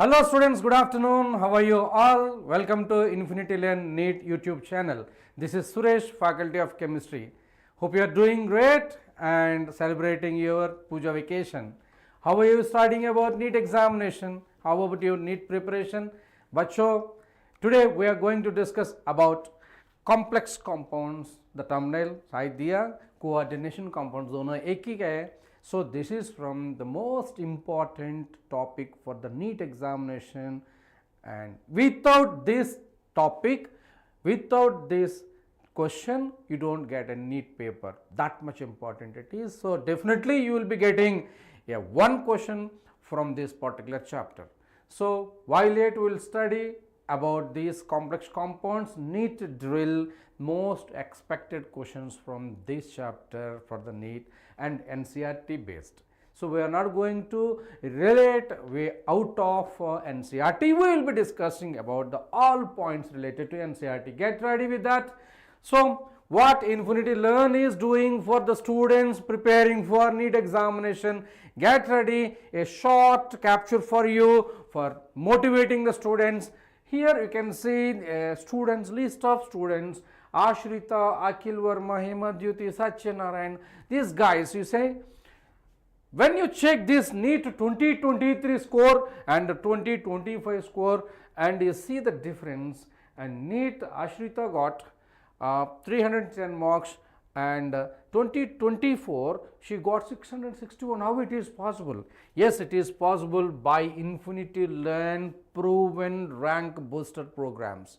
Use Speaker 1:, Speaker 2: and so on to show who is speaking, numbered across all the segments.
Speaker 1: Hello students, good afternoon. How are you all? Welcome to Infinity Learn NEET YouTube channel. This is Suresh, Faculty of Chemistry. Hope you are doing great and celebrating your Puja vacation. How are you studying about NEET examination? How about your NEET preparation? बच्चों, today we are going to discuss about complex compounds. The thumbnail शायद दिया, coordination compounds दोनों एक ही का है. So this is from the most important topic for the NEET examination, and without this topic, without this question, you don't get a NEET paper. That much important it is. So definitely you will be getting one question from this particular chapter. So while yet we will study about these complex compounds, NEET drill, most expected questions from this chapter for the NEET and NCERT based. So we are not going to relate way out of NCERT. We will be discussing about the all points related to NCERT. Get ready with that. So what Infinity Learn is doing for the students preparing for NEET examination, get ready, a short capture for you for motivating the students. Here you can see a students, list of students, Ashrita, Akhil Verma, Hemadyuti, Satyanarayan. These guys, you say, when you check this NEET 2023 score and 2025 score and you see the difference, and NEET Ashrita got 310 marks and 2024 she got 661. How it is possible? Yes, it is possible by Infinity Learn proven rank booster programs.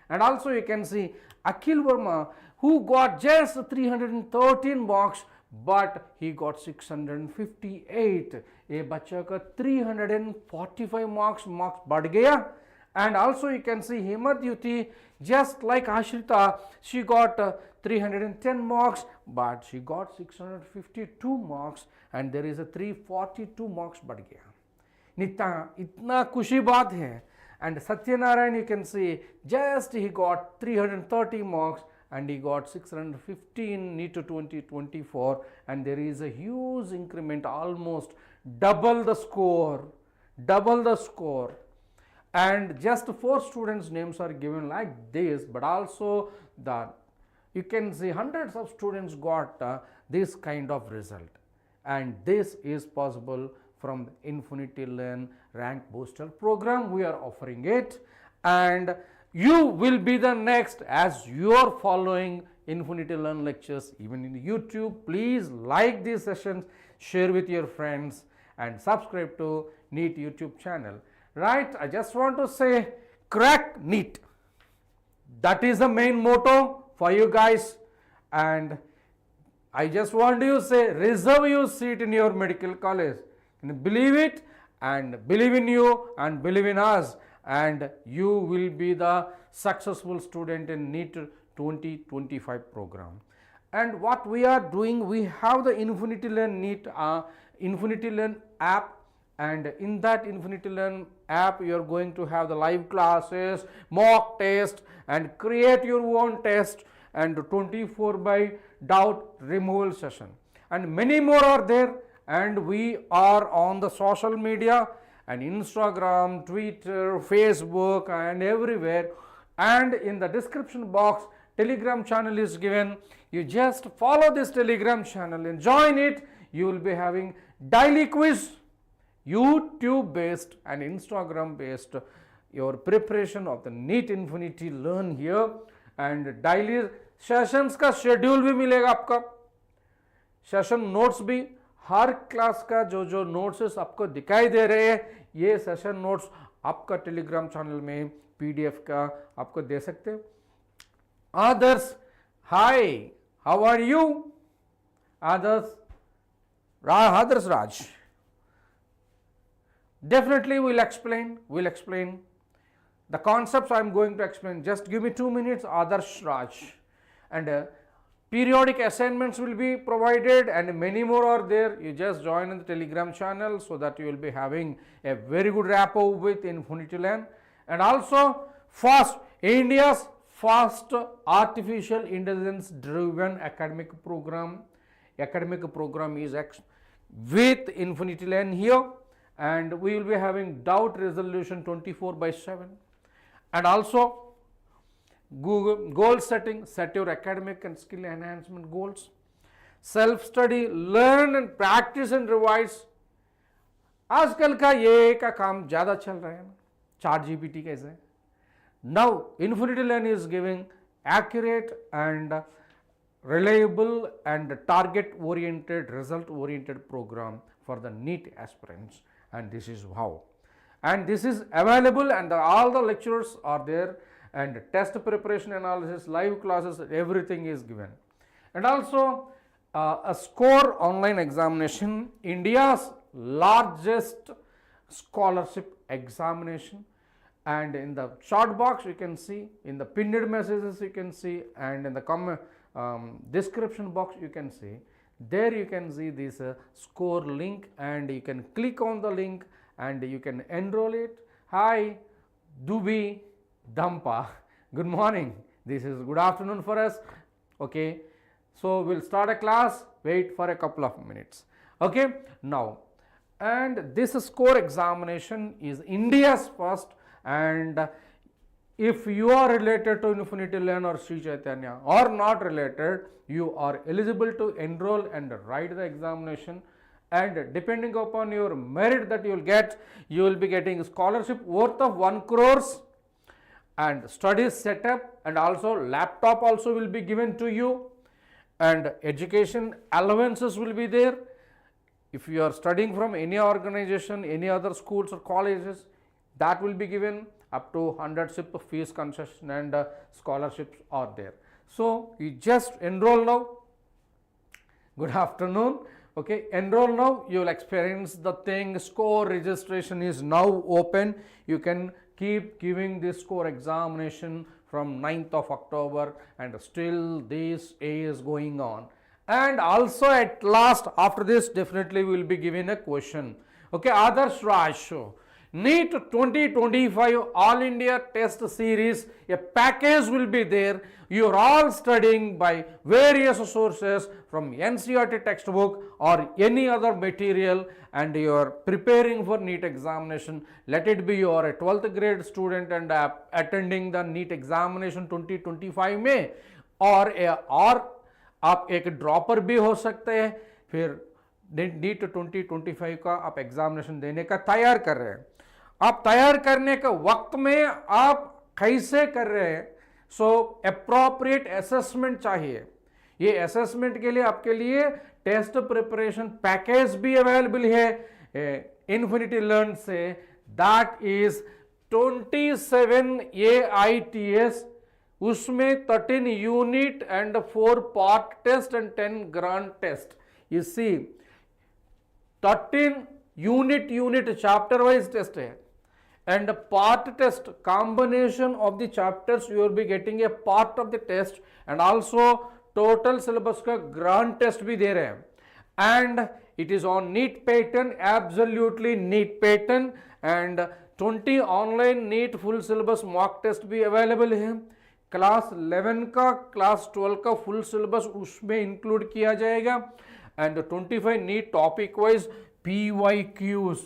Speaker 1: And also you can see Akhil Verma, who got just 313 marks but he got 658. A बच्चा का 345 marks बढ़ गया. And also you can see Hemadyuti, just like Ashrita, she got 310 marks but she got 652 marks and there is a 342 marks बढ़ गया. इतना खुशी बात है. And Satyanarayan, you can see, just he got 330 marks and he got 615 NEET to 2024, and there is a huge increment, almost double the score, and just 4 students names are given like this, but also the you can see hundreds of students got this kind of result, and this is possible from Infinity Learn rank booster program. We are offering it, and you will be the next as you are following Infinity Learn lectures even in YouTube. Please like these sessions, share with your friends and subscribe to NEET YouTube channel. Right, I just want to say crack NEET. That is the main motto for you guys, and I just want to say reserve your seat in your medical college. Believe it and believe in you and believe in us, and you will be the successful student in NEET 2025 program. And what we are doing, we have the Infinity Learn NEET Infinity Learn app, and in that Infinity Learn app you are going to have the live classes, mock test, and create your own test, and 24 by doubt removal session, and many more are there. And we are on the social media and Instagram, Twitter, Facebook and everywhere, and in the description box Telegram channel is given. You just follow this Telegram channel and join it. You will be having daily quiz, YouTube based and Instagram based, your preparation of the NEET Infinity Learn here, and daily sessions का schedule भी मिलेगा आपका, session notes भी. हर class का जो notes आपको दिखाई दे रहे हैं, ये सेशन नोट्स आपका टेलीग्राम चैनल में पीडीएफ का आपको दे सकते हैं. Adarsh, hi, how are you? Adarsh Raj. Definitely we'll explain the concepts. I'm going to explain. Just give me 2 minutes. Adarsh Raj. And periodic assignments will be provided and many more are there. You just join in the Telegram channel so that you will be having a very good rapport with Infinity Learn. And also India's first artificial intelligence driven academic program. Academic program is with Infinity Learn here, and we will be having doubt resolution 24/7, and also Google goal setting, set your academic and skill enhancement goals, self study, learn and practice and revise. आजकल का ये का काम ज़्यादा चल रहा है ना, चार्ट जीपीटी कैसे. Now Infinity Learn is giving accurate and reliable and target oriented, result oriented program for the NEET aspirants, and this is how. And this is available, and all the lecturers are there, and test preparation analysis, live classes, everything is given. And also a score online examination, India's largest scholarship examination, and in the chat box you can see, in the pinned messages you can see, and in the comment description box you can see, there you can see this score link, and you can click on the link and you can enroll it. Hi Dubi Dampa, good morning, this is good afternoon for us. Okay, so we'll start a class, wait for a couple of minutes. Okay, now, and this score examination is India's first, and if you are related to Infinity Learn or Sri Chaitanya or not related, you are eligible to enroll and write the examination, and depending upon your merit that you will get, you will be getting scholarship worth of 1 crore, and study setup, and also laptop also will be given to you, and education allowances will be there. If you are studying from any organization, any other schools or colleges, that will be given up to 100 SIP fees concession, and scholarships are there. So you just enroll now. Good afternoon. Okay, enroll now, you will experience the thing. Score registration is now open. You can keep giving this score examination from 9th of October, and still this is going on. And also at last, after this, definitely we will be giving a question. Okay, Adarsh Raj, NEET 2025 All India Test Series, a package will be there. You are all studying by various sources from NCERT textbook or any other material, and you are preparing for NEET examination. Let it be you are a 12th grade student and attending the NEET examination 2025 में, और आप एक dropper भी हो सकते हैं, फिर NEET 2025 का आप एग्जामिनेशन देने का तैयार कर रहे हैं. आप तैयार करने के वक्त में आप कैसे कर रहे हैं, सो अप्रोप्रिएट असेसमेंट चाहिए. ये असेसमेंट के लिए आपके लिए टेस्ट प्रिपरेशन पैकेज भी अवेलेबल है इन्फिनिटी लर्न से. दैट इज 27 AITS, उसमें 13 unit and 4 part test and 10 grand test. You see 13 unit chapter wise test है, and part test, combination of the chapters you will be getting a part of the test, and also total syllabus का grand test भी दे रहे हैं, and it is on NEET pattern, absolutely NEET pattern, and 20 online NEET full syllabus mock test भी available है. Class 11 का, class 12 का full syllabus उसमें include किया जाएगा, and 25 NEET topic wise PYQs,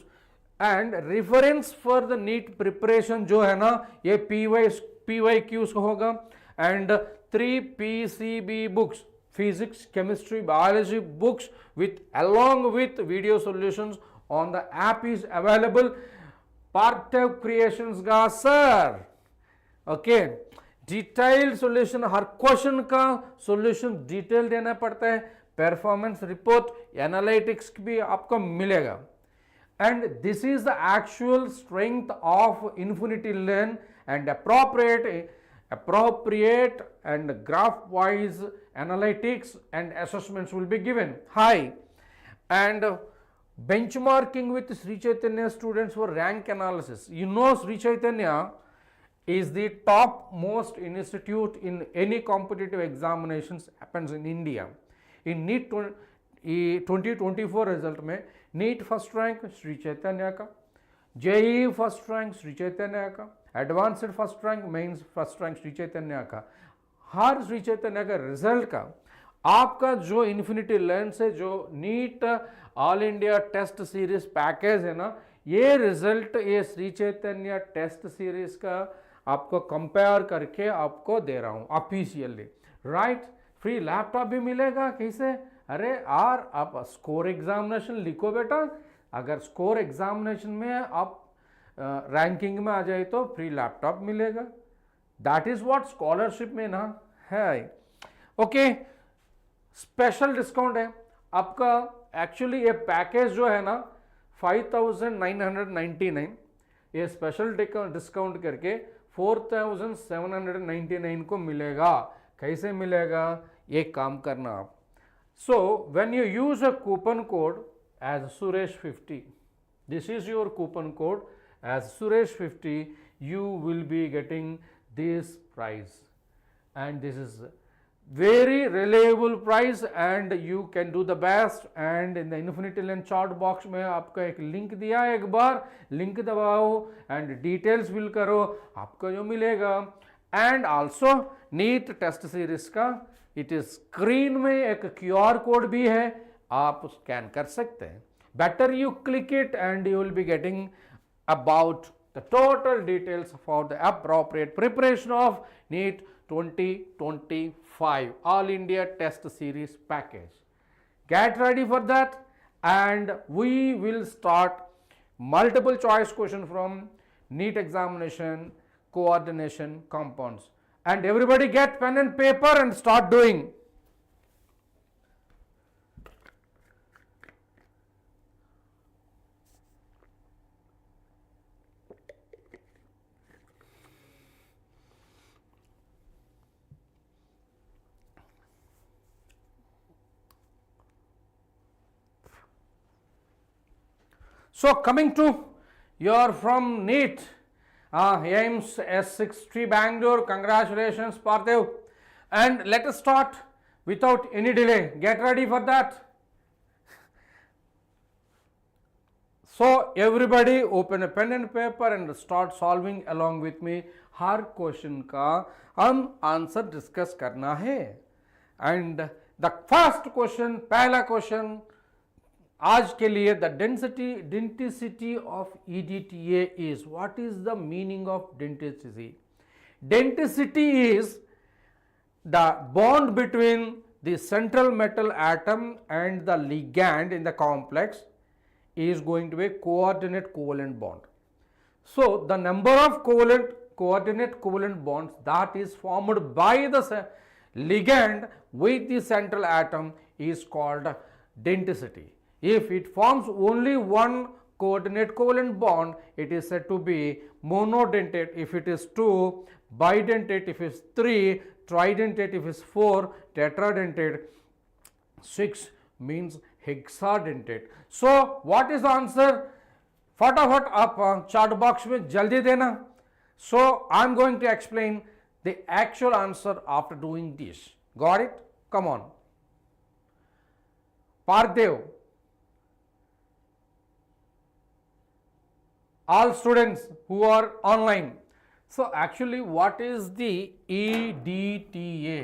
Speaker 1: and reference for the NEET preparation जो है ना, ये PYQs होगा, and 3 PCB books, physics, chemistry, biology books with along with video solutions on the app is available. Parthav creations का sir, okay, detailed solution, हर question का solution detail देना पड़ता है, परफॉर्मेंस रिपोर्ट, एनालिटिक्स भी आपको मिलेगा. And this is the actual strength of Infinity Learn, and appropriate and graph wise analytics and assessments will be given. Hi, and benchmarking with Sri Chaitanya students for rank analysis. You know, Sri Chaitanya is the top most institute in any competitive examinations happens in India. In NEET 2024 result में NEET first rank Shri Chaitanya का, JEE first rank Shri Chaitanya का, advanced first rank, mains first rank Shri Chaitanya का. हर श्री चैतन्य का result का आपका जो infinity learn से जो NEET all India test series package है ना, ये रिजल्ट ये श्री चैतन्य टेस्ट सीरीज का आपको कंपेयर करके आपको दे रहा हूँ ऑफिशियली, राइट। फ्री लैपटॉप भी मिलेगा कैसे, अरे यार आप स्कोर एग्जामिनेशन लिखो बेटा, अगर स्कोर एग्जामिनेशन में आप रैंकिंग में आ जाए तो फ्री लैपटॉप मिलेगा, दैट इज व्हाट स्कॉलरशिप में ना है। ओके, स्पेशल डिस्काउंट है आपका। एक्चुअली ये पैकेज जो है ना 5,999, ये स्पेशल डिस्काउंट करके 4,799 को मिलेगा। कैसे मिलेगा, एक काम करना आप, so when you use a coupon code as Suresh50, this is your coupon code as Suresh50, you will be getting this price, and this is very reliable price and you can do the best। and in the Infinity Learn chat box में आपका एक link दिया है, एक बार link दबाओ and details fill करो, आपको जो मिलेगा। And also NEET test series का इट इज स्क्रीन में एक QR कोड भी है, आप स्कैन कर सकते हैं। Better you click it and you will be getting about the total details for the appropriate preparation of NEET 2025 All India Test Series package. Get ready for that, and we will start multiple choice question from NEET examination, coordination, compounds, and everybody get pen and paper and start doing. So coming to your from NEET, AIIMS S63 Bangalore, congratulations Parthiv, and let us start without any delay. Get ready for that. So everybody open a pen and paper and start solving along with me. Her question का हम answer discuss करना है। And the first question, पहला question आज के लिए, the density of EDTA is, what is the meaning of density? Density is the bond between the central metal atom and the ligand in the complex is going to be coordinate covalent bond. So the number of coordinate covalent bonds that is formed by the ligand with the central atom is called denticity. If it forms only one coordinate covalent bond, it is said to be monodentate. If it is 2, bidentate. If it is 3, tridentate. If it is 4, tetradentate. 6 means hexadentate. So what is the answer? फटाफट आप chart box में जल्दी देना. So I am going to explain the actual answer after doing this. Got it? Come on. Parthiv, all students who are online. So actually what is the EDTA?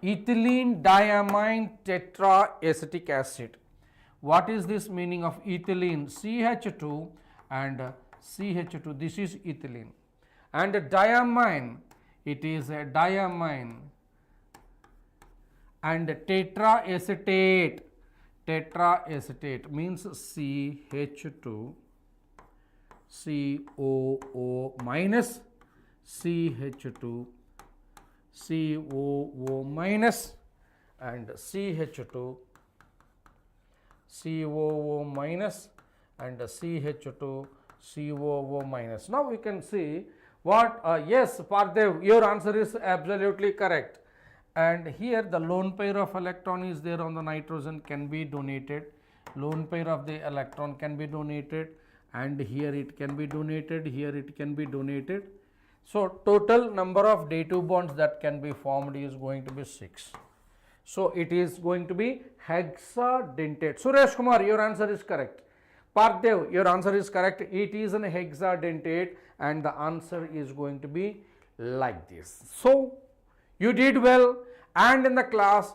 Speaker 1: Ethylene diamine tetraacetic acid. What is this meaning of ethylene? CH2 and CH2, this is ethylene. And diamine, it is a diamine. And tetraacetate, tetraacetate means CH2 COO minus CH2 COO minus and CH2 COO minus and CH2 COO minus. Now we can see what, yes Parthiv, your answer is absolutely correct. And here the lone pair of electron is there on the nitrogen, can be donated, lone pair of the electron can be donated, and here it can be donated, here it can be donated. So total number of dative bonds that can be formed is going to be 6. So it is going to be hexadentate. Suresh Kumar, your answer is correct. Parthiv, your answer is correct. It is an hexadentate and the answer is going to be like this. So you did well, and in the class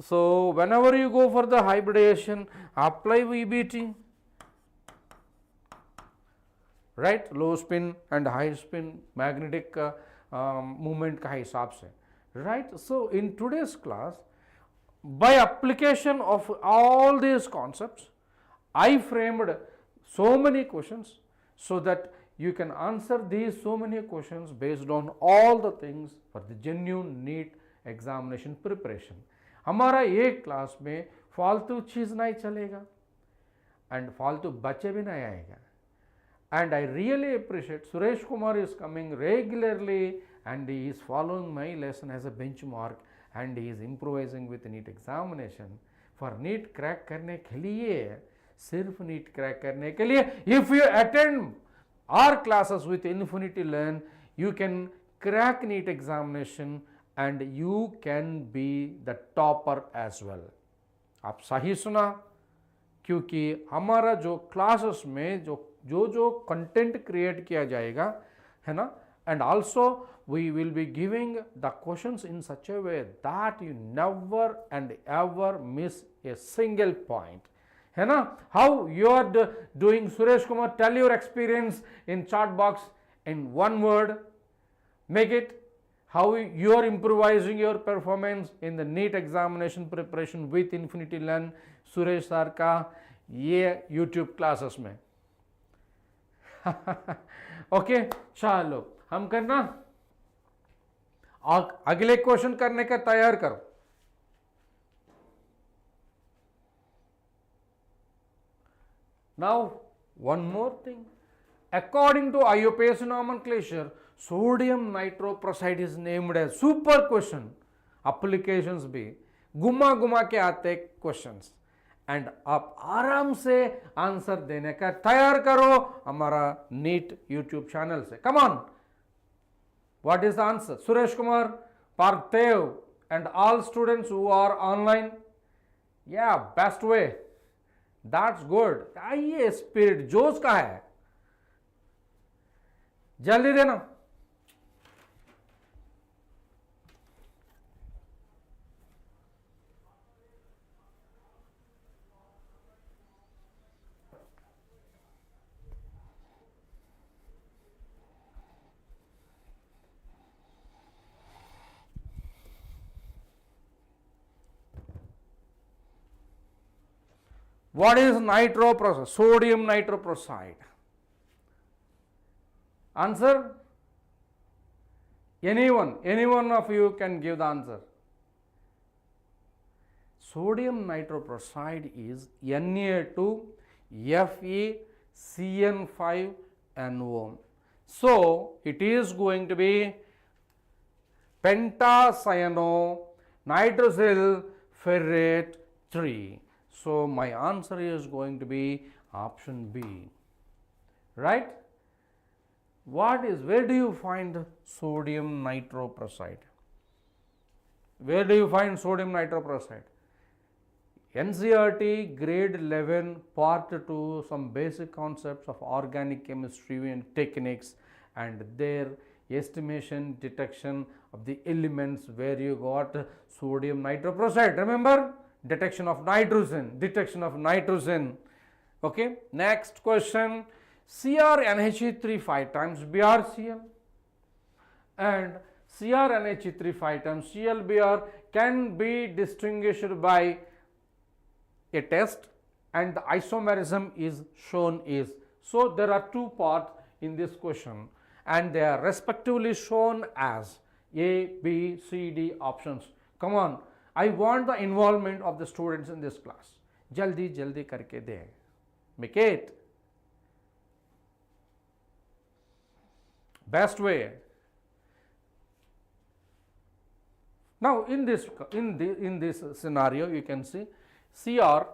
Speaker 1: So whenever you go for the hybridization, apply VBT, right, low spin and high spin magnetic movement का हिसाब से, right. So in today's class, by application of all these concepts, I framed so many questions so that you can answer these so many questions based on all the things for the genuine NEET examination preparation. हमारा एक class में फालतू चीज़ नहीं चलेगा and फालतू बच्चे भी नहीं आएगा. And I really appreciate Suresh Kumar is coming regularly and he is following my lesson as a benchmark and he is improvising with NEET examination. For NEET crack करने के लिए, सिर्फ NEET crack करने के लिए, if you attend our classes with Infinity Learn, you can crack NEET examination and you can be the topper as well. आप सही सुना, क्योंकि हमारा जो क्लासेस में जो कंटेंट क्रिएट किया जाएगा है ना, and also we will be giving the questions in such a way that you never and ever miss a single point, है ना. How you are doing Suresh Kumar, tell your experience in chat box in one word, make it how you are improvising your performance in the NEET examination preparation with Infinity Learn Suresh sir का ये YouTube classes में. Okay चलो हम करना अगले question करने का तैयार करो. Now one more thing, according to IUPAC nomenclature, sodium nitroprusside is named as super question. applications भी घुमा घुमा के आते क्वेश्चंस एंड आप आराम से आंसर देने का तैयार करो हमारा नीट यूट्यूब चैनल से. Come on, what is the answer? Suresh Kumar, Parthev and all students who are online, या बेस्ट वे, दैट्स गुड. आइए, स्पिरिट जोश का है, जल्दी देना. What is nitroprusside? Sodium nitroprusside. Answer? Any one of you can give the answer. Sodium nitroprusside is Na2FeCN5NO. So it is going to be pentacyano nitrosyl ferrate 3. So my answer is going to be option B, right? Where do you find sodium nitroprusside? Where do you find sodium nitroprusside? NCERT grade 11 part 2, some basic concepts of organic chemistry and techniques and their estimation detection of the elements where you got sodium nitroprusside. Remember? Detection of nitrogen. Okay, next question. CrNH3 5 times BrCl and CrNH3 5 times ClBr can be distinguished by a test and the isomerism is shown is. So there are two parts in this question and they are respectively shown as A, B, C, D options. Come on, I want the involvement of the students in this class. Jaldi jaldi karke de. Make it. Best way. Now in this scenario you can see Cr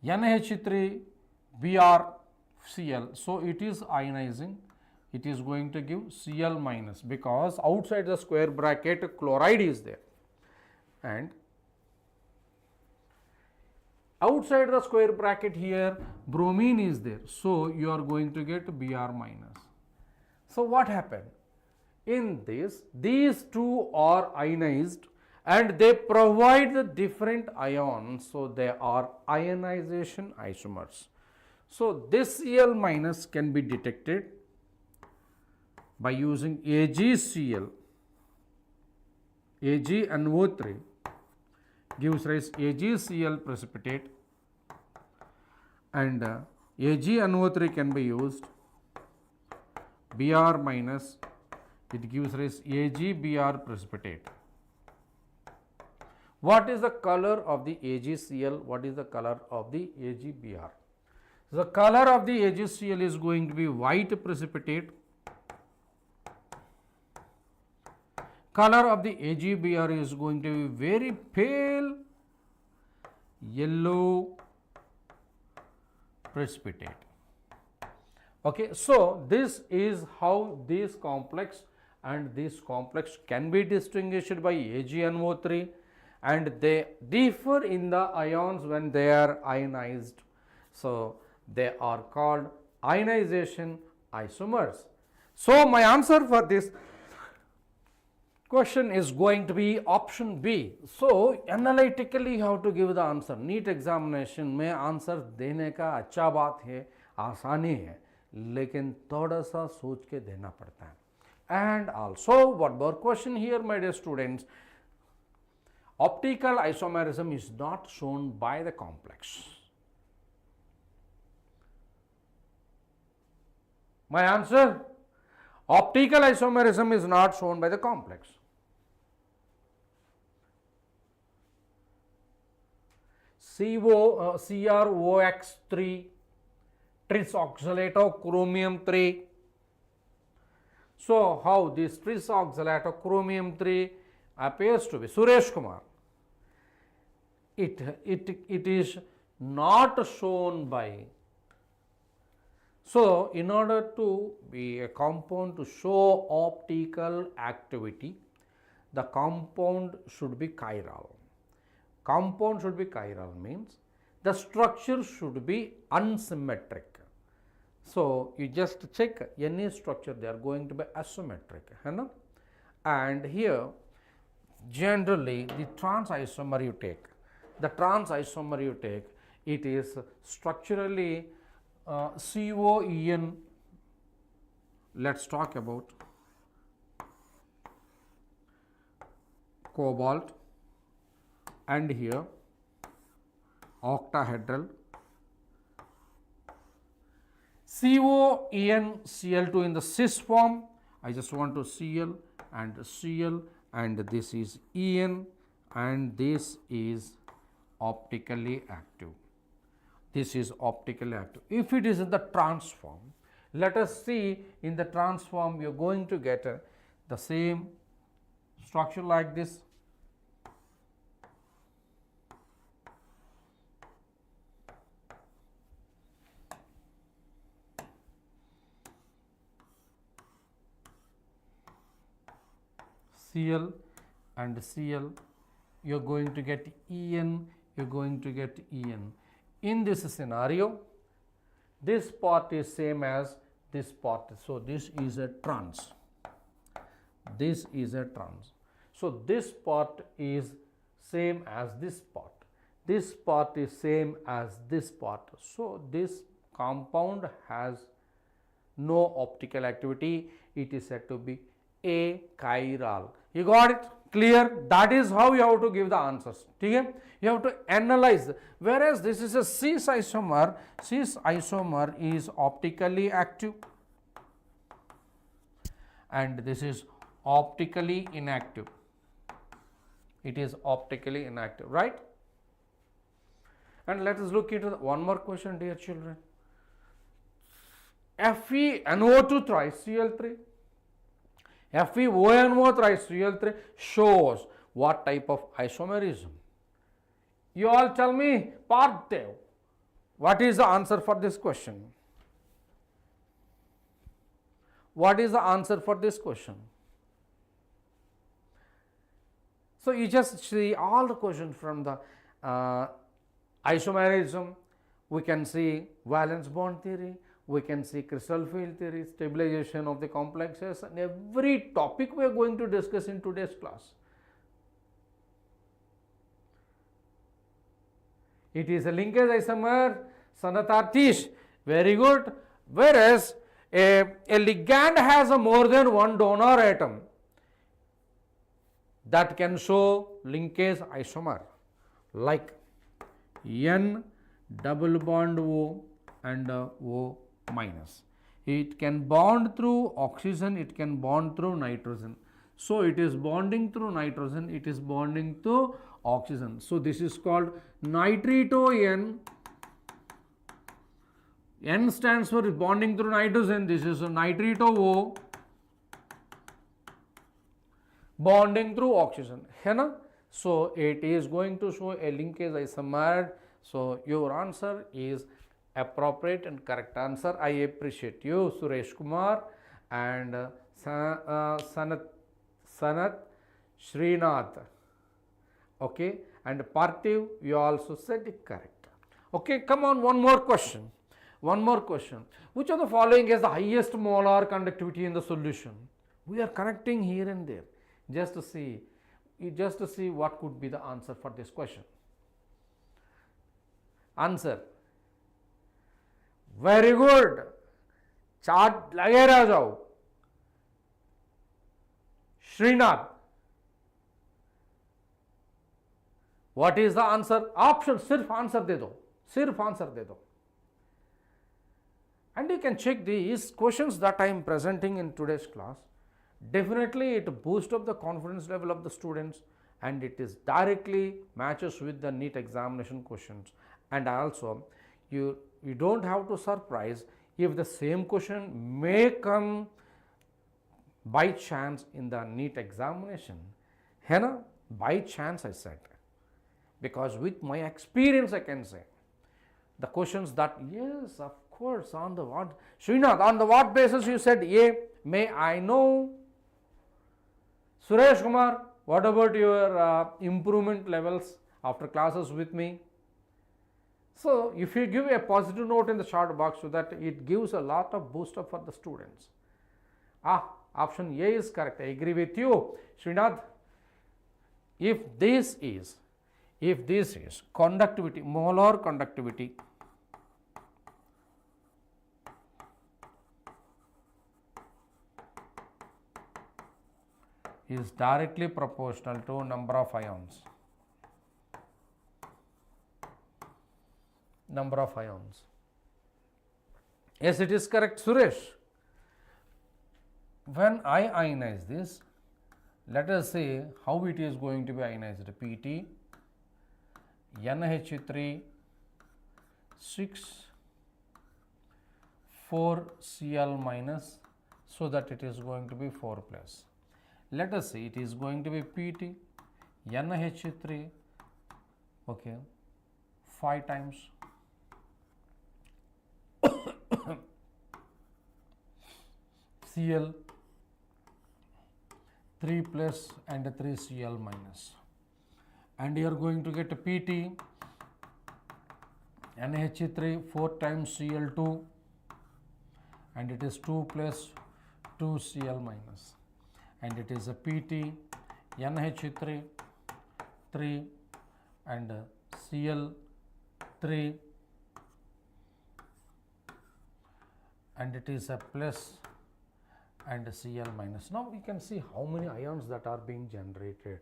Speaker 1: NH3 BrCl. So it is ionizing. It is going to give Cl minus because outside the square bracket chloride is there. And outside the square bracket here bromine is there, so you are going to get Br minus. So what happened? In this, these two are ionized and they provide the different ions, so they are ionization isomers. So this Cl minus can be detected by using AgCl. AgNO3 gives rise AgCl precipitate, and AgNO3 can be used. Br minus, it gives rise AgBr precipitate. What is the color of the AgCl? What is the color of the AgBr? The color of the AgCl is going to be white precipitate. Color of the AgBr is going to be very pale yellow precipitate. Okay, so this is how this complex and this complex can be distinguished by AgNO3, and they differ in the ions when they are ionized. So they are called ionization isomers. So my answer for this question is going to be option B. So analytically you have to give the answer. NEET examination में answer देने का अच्छा बात है, आसानी है, लेकिन थोड़ा सा सोच के देना पड़ता है. And also one more question here, my dear students. Optical isomerism is not shown by the complex. My answer, optical isomerism is not shown by the complex. CrOX3 trisoxylato chromium 3. So how this trisoxylato chromium 3 appears to be? Suresh Kumar. It is not shown by. So in order to be a compound to show optical activity, the compound should be chiral. Compound should be chiral means the structure should be unsymmetric. So you just check any structure, they are going to be asymmetric, and here generally the trans isomer you take, it is structurally COEN. Let's talk about cobalt, and here octahedral. COEN Cl2 in the cis form. I just want to Cl, and this is En, and this is optically active. This is optically active. If it is in the trans form, let us see in the trans form you are going to get the same structure like this. Cl and Cl, you are going to get En, you are going to get En. In this scenario, this part is same as this part. So this is a trans. This is a trans. So this part is same as this part. This part is same as this part. So this compound has no optical activity. It is said to be achiral. You got it? Clear? That is how you have to give the answers. Okay? You have to analyze. Whereas this is a cis isomer. Cis isomer is optically active, and this is optically inactive. It is optically inactive, right? And let us look into one more question, dear children. FeNO2 thrice Cl3. FeONO thrice Cl3 shows what type of isomerism? You all tell me, Parthiv, what is the answer for this question? What is the answer for this question? So you just see all the questions from the isomerism. We can see valence bond theory, we can see crystal field theory, stabilization of the complexes, and every topic we are going to discuss in today's class. It is a linkage isomer. Sanat Artish, very good. Whereas a ligand has a more than one donor atom, that can show linkage isomer, like N double bond O and O minus. It can bond through oxygen, it can bond through nitrogen. So it is bonding through nitrogen, it is bonding through oxygen. So this is called nitrito N. N stands for bonding through nitrogen. This is a nitrito O, bonding through oxygen, है ना? So it is going to show a linkage isomer. So your answer is appropriate and correct answer. I appreciate you, Suresh Kumar and Sanat Srinath. Okay, and Parthiv, you also said it correct. Okay, come on, one more question. One more question. Which of the following has the highest molar conductivity in the solution? We are connecting here and there just to see what could be the answer for this question. Answer. Very good. Chart लगे रह जाओ. Srinath, what is the answer? Option, सिर्फ answer दे दो, सिर्फ answer दे दो. And you can check these questions that I am presenting in today's class. Definitely it boosts up the confidence level of the students, and it is directly matches with the NEET examination questions. And also you don't have to surprise if the same question may come by chance in the NEET examination. है ना? By chance I said, because with my experience I can say the questions that, yes, of course, on the what, Srinath, on the what basis you said A? May I know? Suresh Kumar, what about your improvement levels after classes with me? So if you give a positive note in the chat box, so that it gives a lot of boost up for the students. Option A is correct. I agree with you, Srinath. If this is conductivity, molar conductivity, is directly proportional to number of ions. Number of ions. Yes, it is correct, Suresh. When I ionize this, let us see how it is going to be ionized. Pt, NH3, 6, 4 Cl minus, so that it is going to be 4 plus. Let us see, it is going to be Pt, NH3, okay, 5 times, Cl 3 plus and 3 Cl minus, and you are going to get Pt, NH3, 4 times Cl2, and it is 2 plus 2 Cl minus, and it is a Pt, NH3, 3 and Cl3, and it is a plus and Cl minus. Now we can see how many ions that are being generated.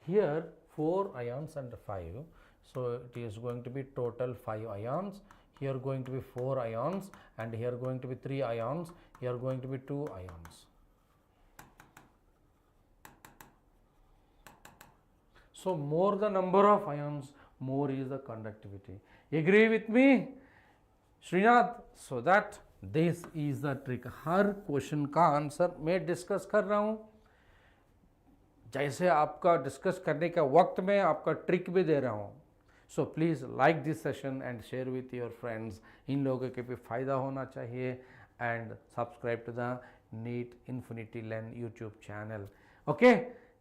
Speaker 1: Here 4 ions and 5, so it is going to be total 5 ions. Here going to be 4 ions, and here going to be 3 ions, here going to be 2 ions. So more the number of ions, more is the conductivity. Agree with me, Srinath? So that this is the trick. Her question का answer मैं discuss कर रहा हूँ, जैसे आपका discuss करने का वक्त में आपका ट्रिक भी दे रहा हूँ. So please like this session and share with your friends. इन लोगों के भी फ़ायदा होना चाहिए. And subscribe to the NEET infinity learn YouTube channel. Okay,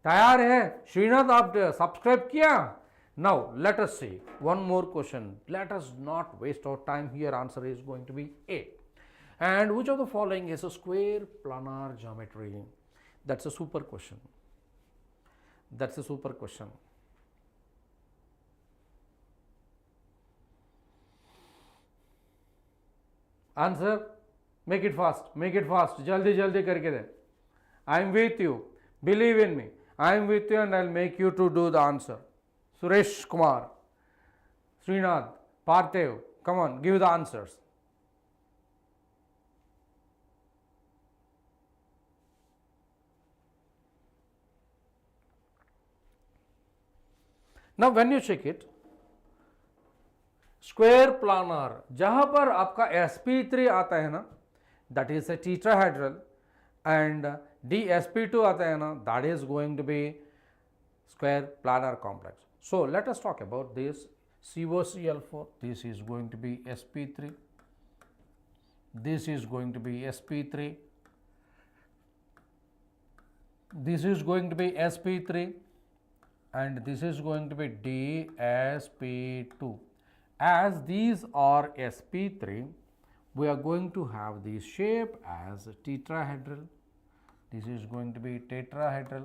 Speaker 1: तैयार है श्रीनाथ? आप सब्सक्राइब किया? Now let us see one more question. Let us not waste our time. Here answer is going to be A. And which of the following is a square planar geometry? That's a super question. That's a super question. Answer, make it fast, make it fast, जल्दी जल्दी करके दे. I am with you, believe in me, I am with you and I'll make you to do the answer. Suresh Kumar, Srinath, Parthiv, come on, give the answers. Now when you check it, square planar, जहां पर आपका sp3 आता है ना, that is a tetrahedral, and dsp2 आता है ना, that is going to be square planar complex. So let us talk about this COCl4. This is going to be sp3, this is going to be sp3, this is going to be sp3, and this is going to be dsp2. As these are sp3, we are going to have the shape as tetrahedral. This is going to be tetrahedral,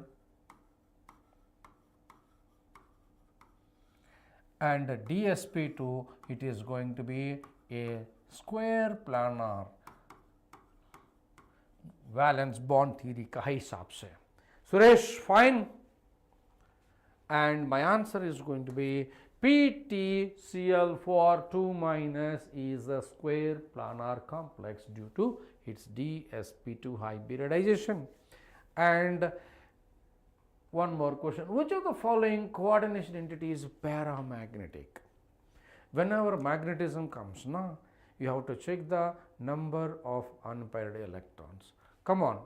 Speaker 1: and dsp2, it is going to be a square planar. Valence bond theory का हिसाब से. Suresh, fine. And my answer is going to be PtCl4 2 minus is a square planar complex due to its dsp2 hybridization. And one more question, which of the following coordination entity is paramagnetic? Whenever magnetism comes, na, you have to check the number of unpaired electrons. Come on.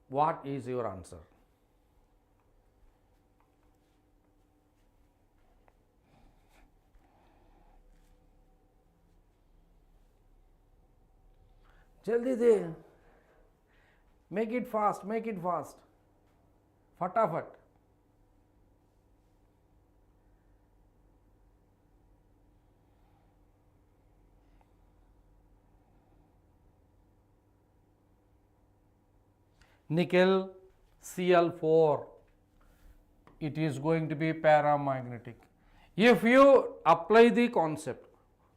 Speaker 1: What is your answer? जल्दी दे, make it fast, make it fast, फटाफट. Nickel Cl4, it is going to be paramagnetic. If you apply the concept,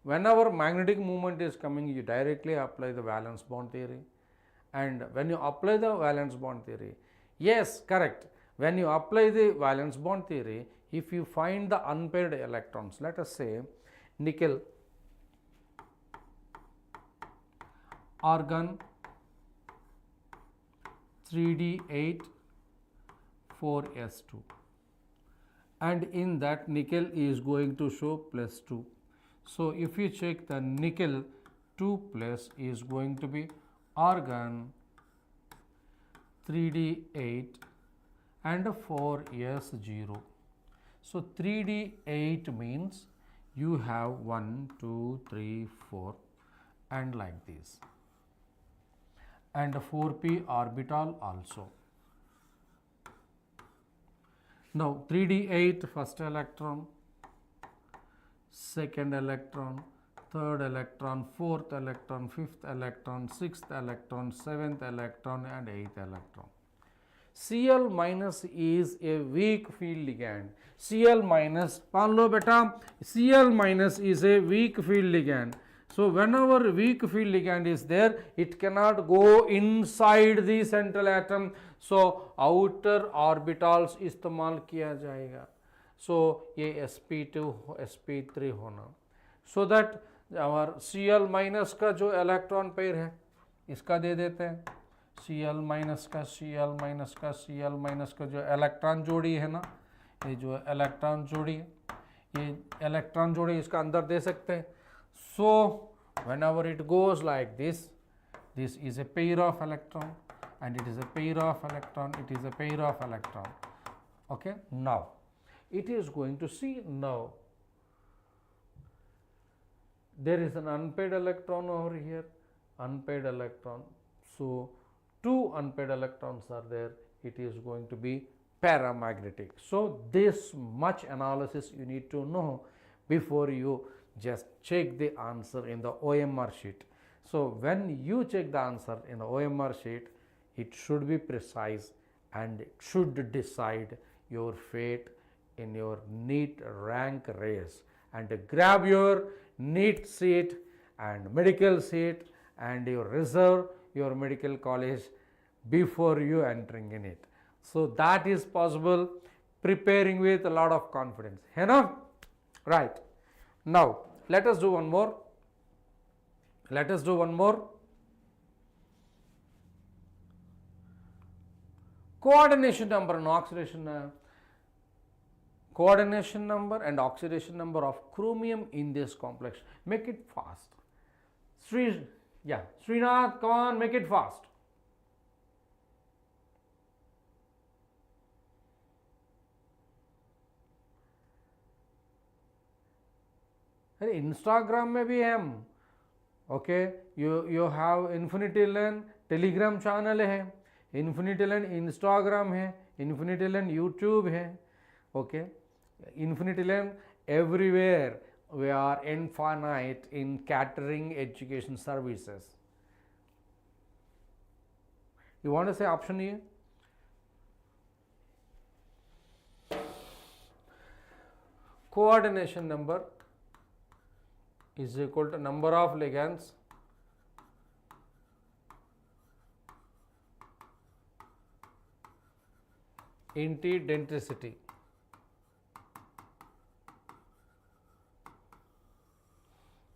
Speaker 1: whenever magnetic moment is coming, you directly apply the valence bond theory. And when you apply the valence bond theory, yes, correct, when you apply the valence bond theory, if you find the unpaired electrons, let us say nickel, argon 3d8 4s2, and in that nickel is going to show plus 2. So if you check the nickel 2 plus is going to be argon 3d8 and 4s0. So 3d8 means you have 1 2 3 4 and like this, and 4p orbital also. Now 3d8 first electron, second electron, third electron, fourth electron, fifth electron, sixth electron, seventh electron and eighth electron. Cl minus is a weak field ligand. Cl minus, मान लो बेटा, Cl minus is a weak field ligand. So whenever weak field ligand is there, it cannot go inside the central atom. So outer orbitals इस्तेमाल किया जाएगा. So ये sp2 sp3 होना. So that our Cl minus का जो electron pair है, इसका दे देते हैं. Cl minus का Cl minus का Cl minus का जो इलेक्ट्रॉन जोड़ी है ना, ये जो इलेक्ट्रॉन जोड़ी है, ये इलेक्ट्रॉन जोड़ी इसका अंदर दे सकते हैं. So whenever it goes like this, this is a pair of electron and it is a pair of electron, it is a pair of electron. Okay, now it is going to see, now there is an unpaired electron over here, unpaired electron. So two unpaired electrons are there, it is going to be paramagnetic. So this much analysis you need to know before you just check the answer in the OMR sheet. So when you check the answer in the OMR sheet, it should be precise and it should decide your fate in your NEET rank race. and grab your NEET seat and medical seat, and you reserve your medical college before you entering in it. So that is possible preparing with a lot of confidence. You know? Right. Now let us do one more. Let us do one more. Coordination number and oxidation coordination number and oxidation number of chromium in this complex. Make it fast. Srinath, come on, make it fast. अरे Instagram में भी हम okay you have infinity learn Telegram channel है, infinity learn Instagram है, infinity learn YouTube है, okay infinity learn everywhere we are infinite in catering education services. You want to say option here? Coordination number is equal to number of ligands into density.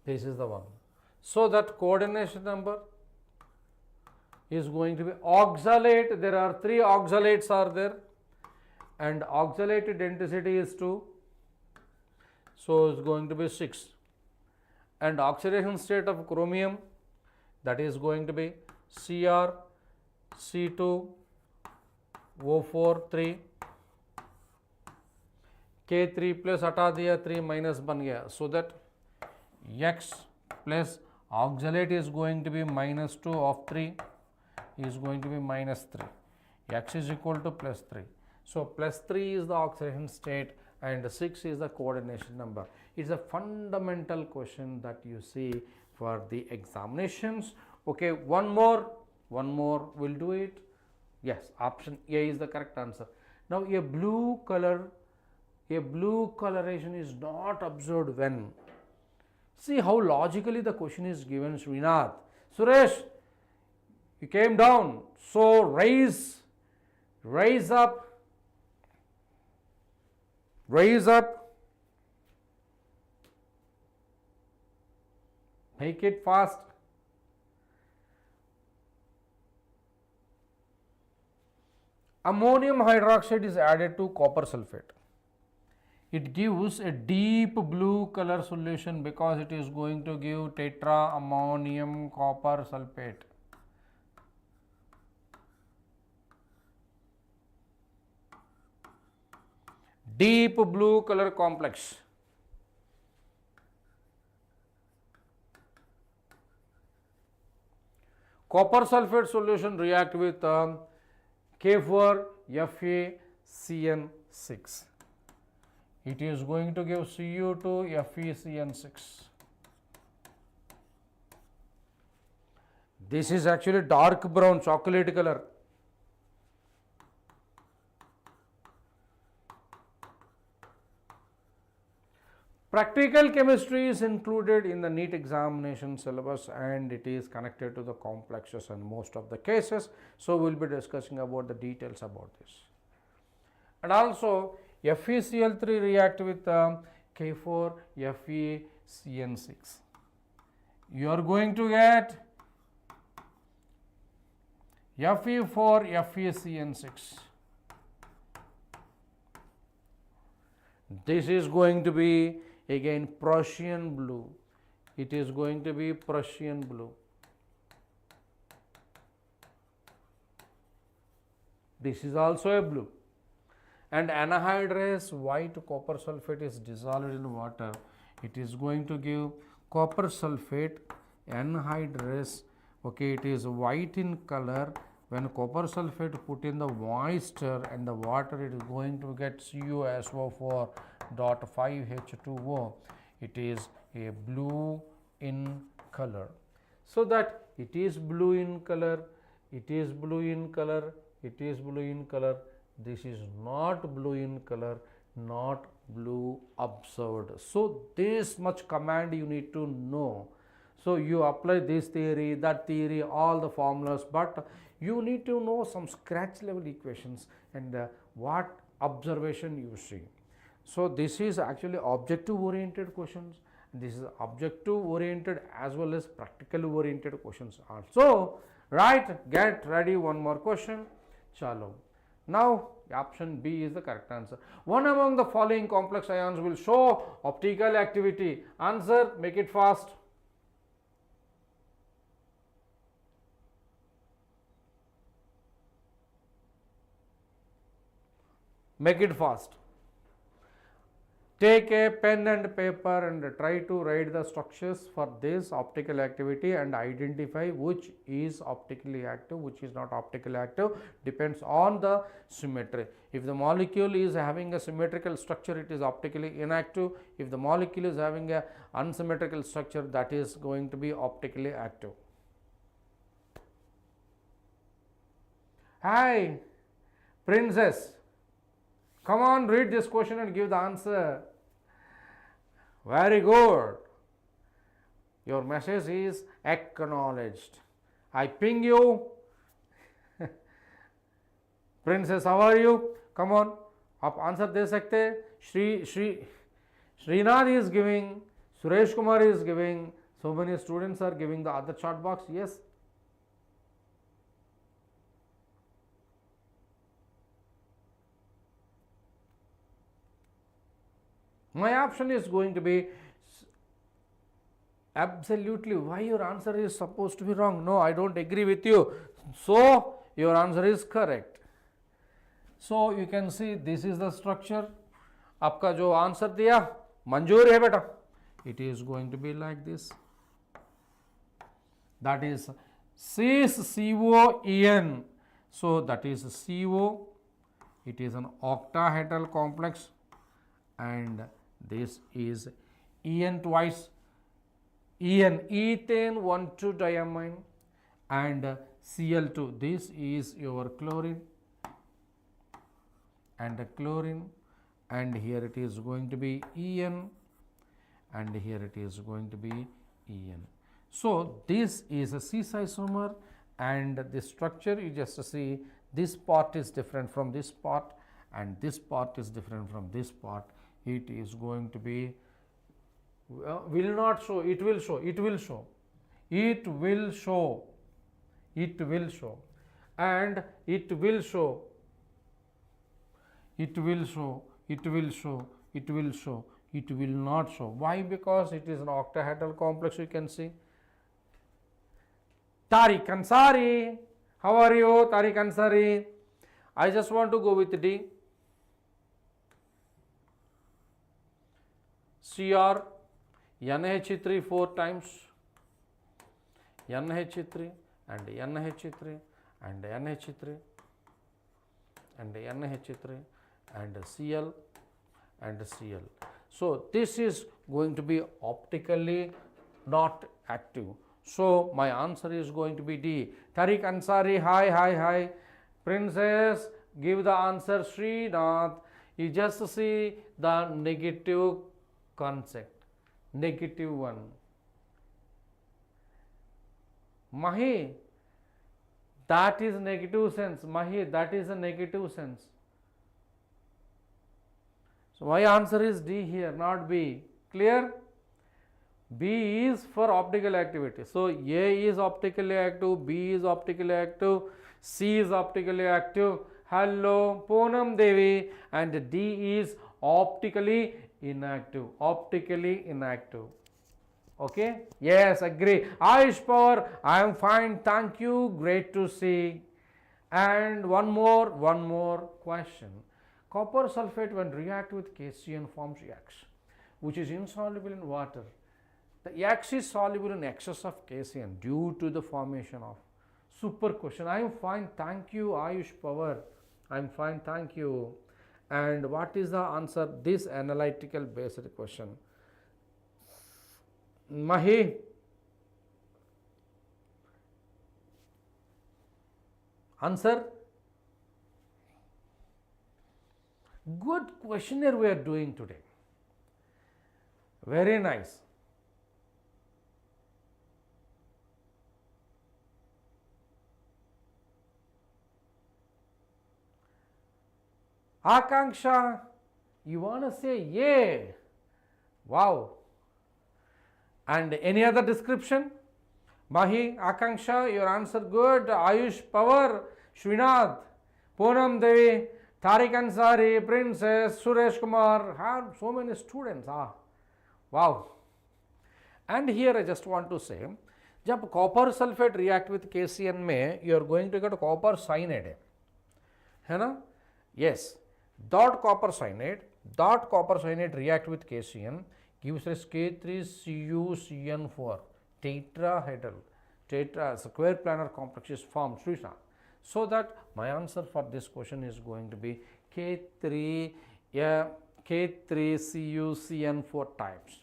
Speaker 1: This is the one. So that coordination number is going to be oxalate. There are 3 oxalates are there, and oxalate density is 2. So it's going to be 6. And oxidation state of chromium, that is going to be Cr C2 O4 3 K3 plus हटा दिया 3 minus बन गया. So that X plus oxalate is going to be minus 2 of 3 is going to be minus 3. X is equal to plus 3. So plus 3 is the oxidation state and 6 is the coordination number. It's a fundamental question that you see for the examinations. Okay, one more we'll do it. Yes, option A is the correct answer. Now a blue coloration is not observed when. See how logically the question is given, Srinath. Suresh, you came down. So raise up. Make it fast. Ammonium hydroxide is added to copper sulfate. It gives a deep blue color solution because it is going to give tetra ammonium copper sulfate. Deep blue color complex. Copper sulfate solution react with K4FeCN6. It is going to give Cu2FeCN6. This is actually dark brown chocolate color. Practical chemistry is included in the NEET examination syllabus and it is connected to the complexes in most of the cases. So we will be discussing about the details about this. And also FeCl3 react with K4FeCN6. You are going to get Fe4FeCN6. This is going to be again Prussian blue. It is going to be Prussian blue. This is also a blue. And anhydrous white copper sulfate is dissolved in water. It is going to give copper sulfate anhydrous. Okay, it is white in color. When copper sulfate put in the moisture and the water, it is going to get CuSO4.5H2O. It is a blue in color. So that it is blue in color, it is blue in color, it is blue in color. This is not blue in color, not blue observed. So this much command you need to know. So you apply this theory, that theory, all the formulas, but you need to know some scratch level equations and what observation you see. So this is actually objective oriented questions. This is objective oriented as well as practical oriented questions also. Right, get ready, one more question. Chalo. Now option B is the correct answer. One among the following complex ions will show optical activity. Answer, make it fast. Make it fast. Take a pen and paper and try to write the structures for this optical activity and identify which is optically active, which is not optically active, depends on the symmetry. If the molecule is having a symmetrical structure, it is optically inactive. If the molecule is having a unsymmetrical structure, that is going to be optically active. Hi, princess. Come on, read this question and give the answer. Very good. Your message is acknowledged. I ping you. Princess, how are you? Come on, आप answer दे सकते हैं. Srinath is giving, Suresh Kumar is giving, so many students are giving the other chat box. Yes. My option is going to be absolutely. Why your answer is supposed to be wrong? No, I don't agree with you. So your answer is correct. So you can see this is the structure. आपका जो answer दिया मंजूर है बेटा. It is going to be like this. That is cis-COEN. So that is CO. It is an octahedral complex, and this is En twice. En, ethane 1,2 diamine, and Cl2. This is your chlorine and chlorine, and here it is going to be En, and here it is going to be En. So this is a cis isomer, and the structure you just see, this part is different from this part and this part is different from this part. It is going to be will not show, it will show, it will show, it will show, it will show, and it will show, it will show, it will show, it will show, it will not show. Why? Because it is an octahedral complex. You can see. Tariq Ansari, how are you? Tariq Ansari. I just want to go with D. Cr, NH3 4 times, NH3 and NH3 and NH3 and NH3 and Cl and Cl. So this is going to be optically not active. So my answer is going to be D. Tariq Ansari, hi. Princess, give the answer. Srinath, you just see the negative concept, negative one. Mahi, that is negative sense. Mahi, that is a negative sense. So my answer is D here, not B. Clear? B is for optical activity. So A is optically active, B is optically active, C is optically active. Hello, Poonam Devi, and D is optically inactive. Optically inactive. Okay? Yes, agree. Ayush Power, I am fine. Thank you. Great to see. And one more question. Copper sulfate, when react with KCN, forms X, which is insoluble in water. The X is soluble in excess of KCN due to the formation of. Super question. I am fine. Thank you, Ayush Power. I am fine. Thank you. And what is the answer? This analytical based question. Mahi. Answer. Good questionnaire we are doing today. Very nice. Akanksha, you want to say yay? Wow. And any other description? Mahi, Akanksha, your answer good. Ayush Power, Srinath, Poonam Devi, Tariq Ansari, Princess, Suresh Kumar, have so many students. Wow. And here I just want to say, जब copper sulfate react with KCN में you are going to get copper cyanide है ना? Yes. Dot copper cyanide react with KCN gives us K3CuCN4 tetrahedral square planar complex is formed. So that my answer for this question is going to be K3CuCN4 types.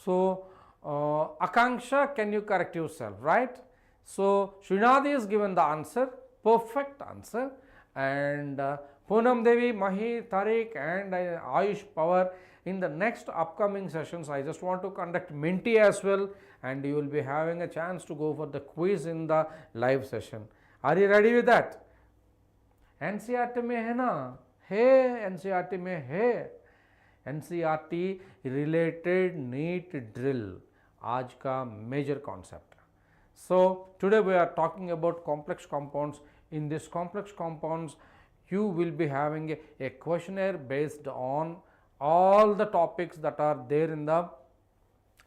Speaker 1: So Akanksha, can you correct yourself, right? So Srinath is given the answer, perfect answer, and Poonam Devi, Mahi, Tariq and Ayush Power. In the next upcoming sessions, I just want to conduct Menti as well, and you will be having a chance to go for the quiz in the live session. Are you ready with that? NCERT में है ना? है NCERT में है. NCERT related NEET drill आज का major concept. So today we are talking about complex compounds. In this complex compounds, you will be having a questionnaire based on all the topics that are there in the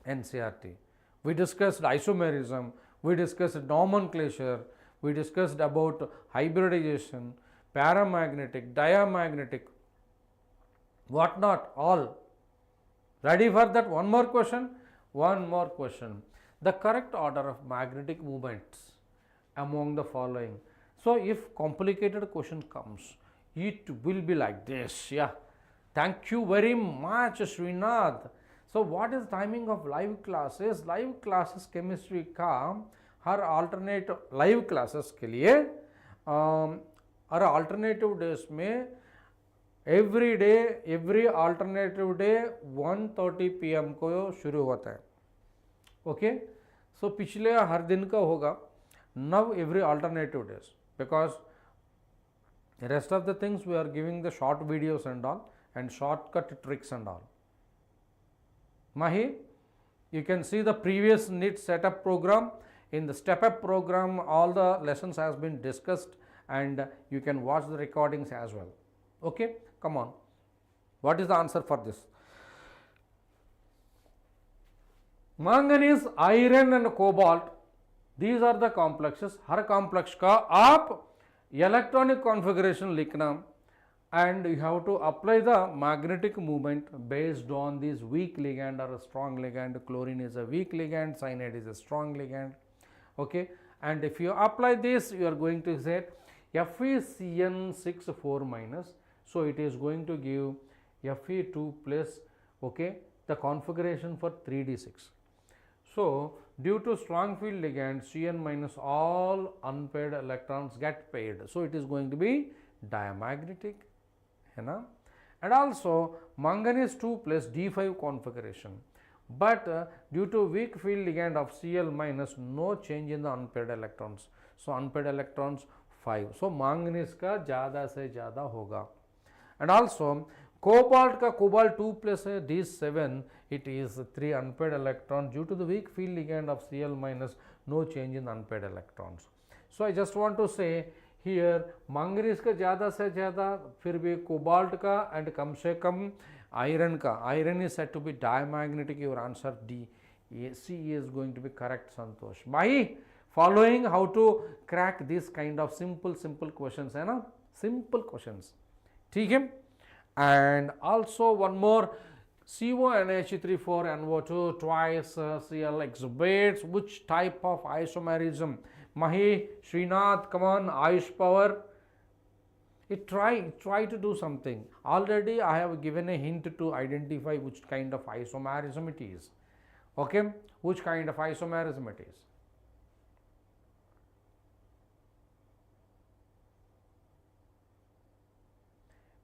Speaker 1: NCERT. We discussed isomerism, we discussed nomenclature, we discussed about hybridization, paramagnetic, diamagnetic, what not, all. Ready for that? One more question? One more question. The correct order of magnetic movements among the following. So if complicated question comes, it will be like this. Yeah. Thank you very much, Srinath. So what is timing of live classes? Live classes chemistry का हर alternate live classes के लिए हर alternative days में every alternative day 1:30 PM को शुरू होता है. Okay. So पिछले हर दिन का होगा. Now every alternative days, because the rest of the things we are giving the short videos and all and shortcut tricks and all. Mahi, you can see the previous NEET setup program. In the step up program, all the lessons has been discussed and you can watch the recordings as well. Okay, come on. What is the answer for this? Manganese, iron and cobalt, these are the complexes. Her complex का आप electronic configuration लिखना and you have to apply the magnetic movement based on this weak ligand or a strong ligand. Chlorine is a weak ligand, cyanide is a strong ligand. Okay, and if you apply this, you are going to say FeCN6 4 minus. So it is going to give Fe2 plus. Okay, the configuration for 3d6. So due to strong field ligand, Cn minus, all unpaired electrons get paired. So it is going to be diamagnetic. And also manganese 2 plus D5 configuration. But due to weak field ligand of Cl minus, no change in the unpaired electrons. So unpaired electrons 5. So manganese का ज़्यादा से ज़्यादा होगा. And also cobalt का cobalt 2 plus D7, it is 3 unpaired electrons. Due to the weak field ligand of Cl minus, no change in unpaired electrons. So I just want to say here manganese का ज़्यादा से ज़्यादा, फिर भी cobalt का and कम से कम iron का. Iron is said to be diamagnetic. Your answer D. C is going to be correct, Santosh. By following how to crack this kind of simple questions, है ना? Simple questions. ठीक है? And also one more, CONH34NO2 twice Cl exhibits which type of isomerism? Mahi, Srinath, come on, Ayush Power. Try to do something. Already I have given a hint to identify which kind of isomerism it is. Okay, which kind of isomerism it is.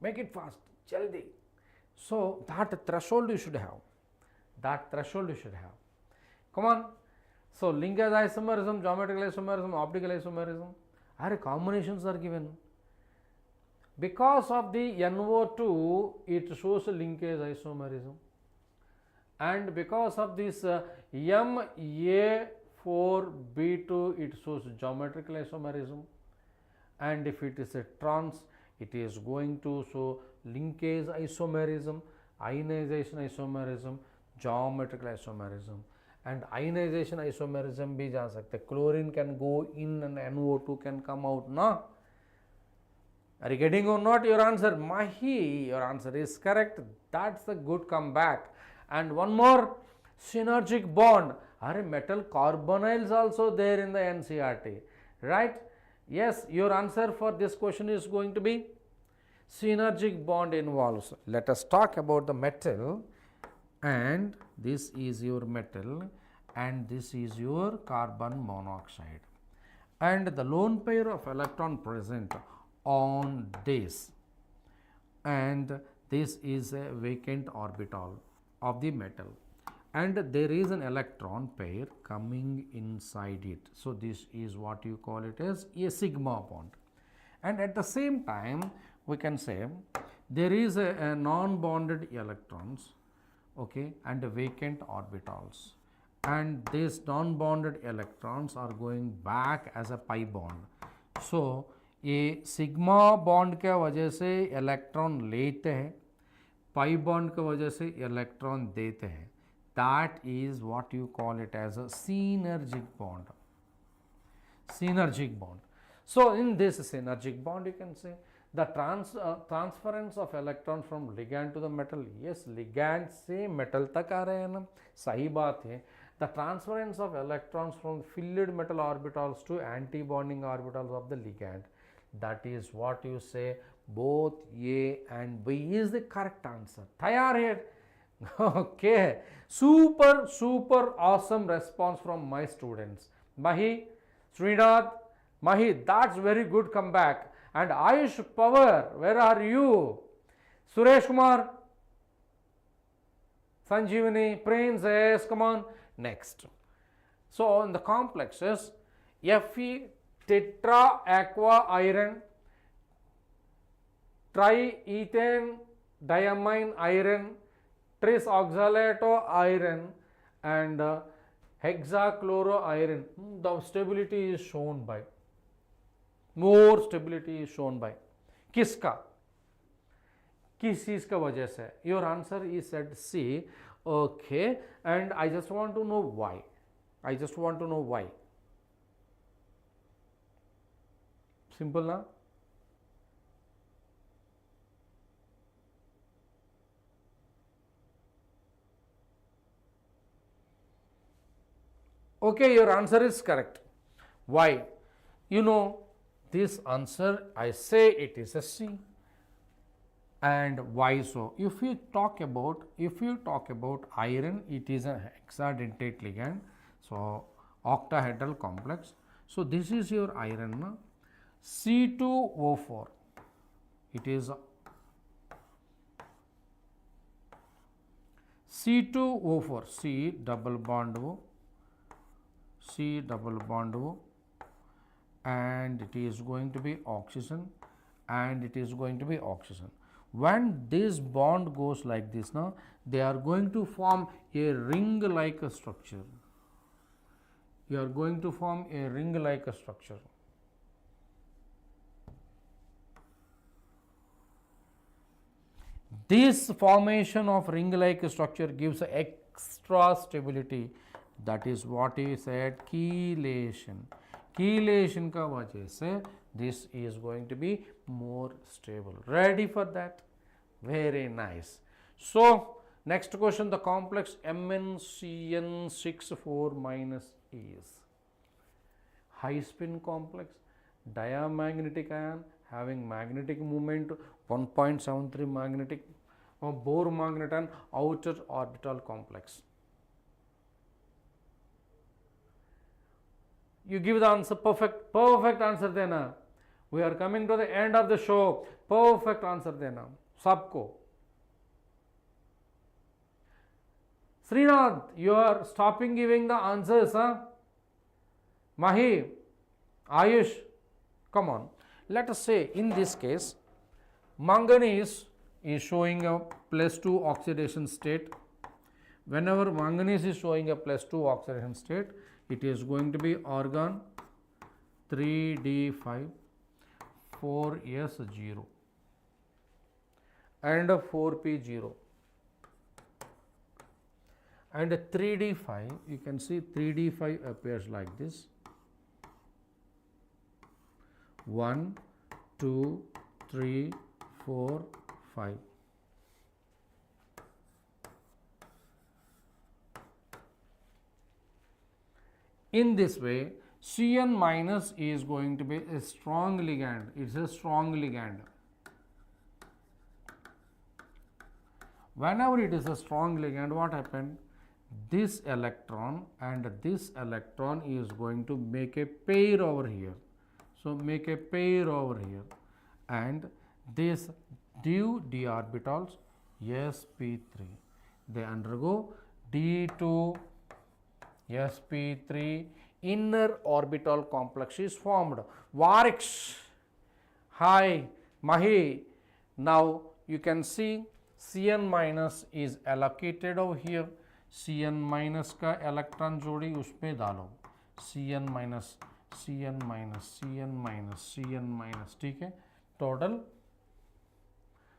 Speaker 1: make it fast, jaldi. So that threshold you should have. That threshold you should have. Come on. So linkage isomerism, geometrical isomerism, optical isomerism, are combinations are given. Because of the NO2, it shows linkage isomerism, and because of this Ma4B2, it shows geometrical isomerism, and if it is a trans, it is going to show linkage isomerism, ionization isomerism, geometrical isomerism. And ionization isomerism bhi ja sakte, chlorine can go in and NO2 can come out, no? Are you getting or not your answer? Mahi, your answer is correct. That's a good comeback. And one more, synergic bond. Are metal carbonyls also there in the NCERT, right? Yes, your answer for this question is going to be synergic bond involves. Let us talk about the metal, and this is your metal and this is your carbon monoxide, and the lone pair of electron present on this, and this is a vacant orbital of the metal, and there is an electron pair coming inside it. So this is what you call it as a sigma bond. And at the same time we can say there is a non-bonded electrons, okay, and vacant orbitals, and these non-bonded electrons are going back as a pi bond. So ये sigma bond के वजह से electron लेते हैं, pi bond के वजह से electron देते हैं. That is what you call it as a synergic bond. Synergic bond. So in this synergic bond, you can say the transference of electron from ligand to the metal. Yes, ligand से metal तक आ रहे हैं ना, सही बात है. The transference of electrons from filled metal orbitals to anti-bonding orbitals of the ligand. That is what you say. Both A and B is the correct answer. तैयार है? Okay. Super awesome response from my students. Mahi, Srinath, Mahi, that's very good comeback. And Ayush Power, where are you? Suresh Kumar, Sanjeevani, Prince, yes, come on. Next. So in the complexes, Fe tetra aqua iron, triethane diamine iron, tris oxalato iron, and hexachloro iron. The stability is shown by, more stability is shown by. किसका? किस चीज का वजह से? Your answer is said C. Okay, and I just want to know why. I just want to know why. Simple na? Okay, your answer is correct. Why? You know, this answer, I say it is a C. And why so? If you talk about iron, it is a hexadentate ligand, so octahedral complex. So this is your iron, na? C2O4. It is C2O4, C double bond O, C double bond O, and it is going to be oxygen, and it is going to be oxygen. When this bond goes like this, now they are going to form a ring like a structure. You are going to form a ring like a structure. This formation of ring like structure gives extra stability. That is what he said, chelation. Chelation का वजह से this is going to be more stable. Ready for that? Very nice. So next question, the complex MnCN64 minus is high spin complex, diamagnetic ion having magnetic moment 1.73 magnetic, Bohr magnet and outer orbital complex. You give the answer, perfect answer then. We are coming to the end of the show. Perfect answer देना सबको. Srinath, you are stopping giving the answers, huh? Mahi, Ayush, come on. Let us say in this case, manganese is showing a +2 oxidation state. Whenever manganese is showing a +2 oxidation state, it is going to be argon 3d5 4s0 and 4p0. And 3d5, you can see 3d5 appears like this: 1, 2, 3, 4, 5. In this way, Cn minus is going to be a strong ligand. It's a strong ligand. Whenever it is a strong ligand, what happened? This electron and this electron is going to make a pair over here. So, make a pair over here, and this d orbitals sp3, they undergo d2 sp3 inner orbital complex is formed. Varix, hi, Mahi. Now you can see Cn minus is allocated over here. Cn minus का electron जोड़ी उसमें डालो, Cn minus, Cn minus, Cn minus, Cn minus, ठीक है, total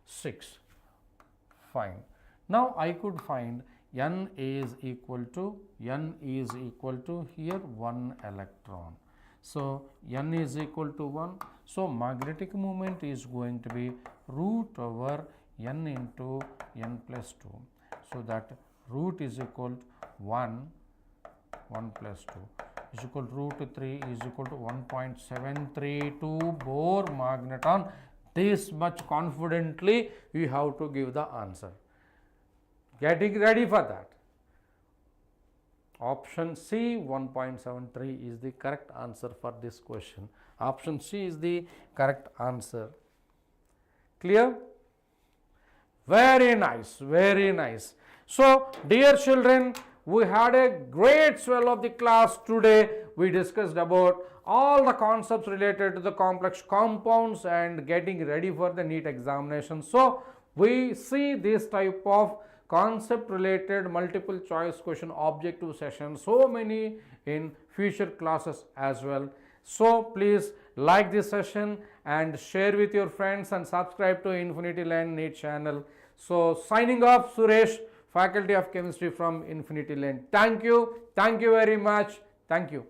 Speaker 1: 6. Fine. Now I could find n is equal to here 1 electron. So n is equal to 1. So magnetic moment is going to be root over n into n plus 2. So that root is equal to 1 plus 2 is equal to root 3 is equal to 1.732 Bohr magneton. This much confidently we have to give the answer. Getting ready for that. Option C 1.73 is the correct answer for this question. Option C is the correct answer. Clear? Very nice, very nice. So, dear children, we had a great swell of the class today. We discussed about all the concepts related to the complex compounds and getting ready for the NEET examination. So, we see this type of concept related multiple choice question objective sessions, so many in future classes as well. So, please like this session and share with your friends and subscribe to Infinity Land NEET channel. So, signing off, Suresh, Faculty of Chemistry from Infinity Land. Thank you very much. Thank you.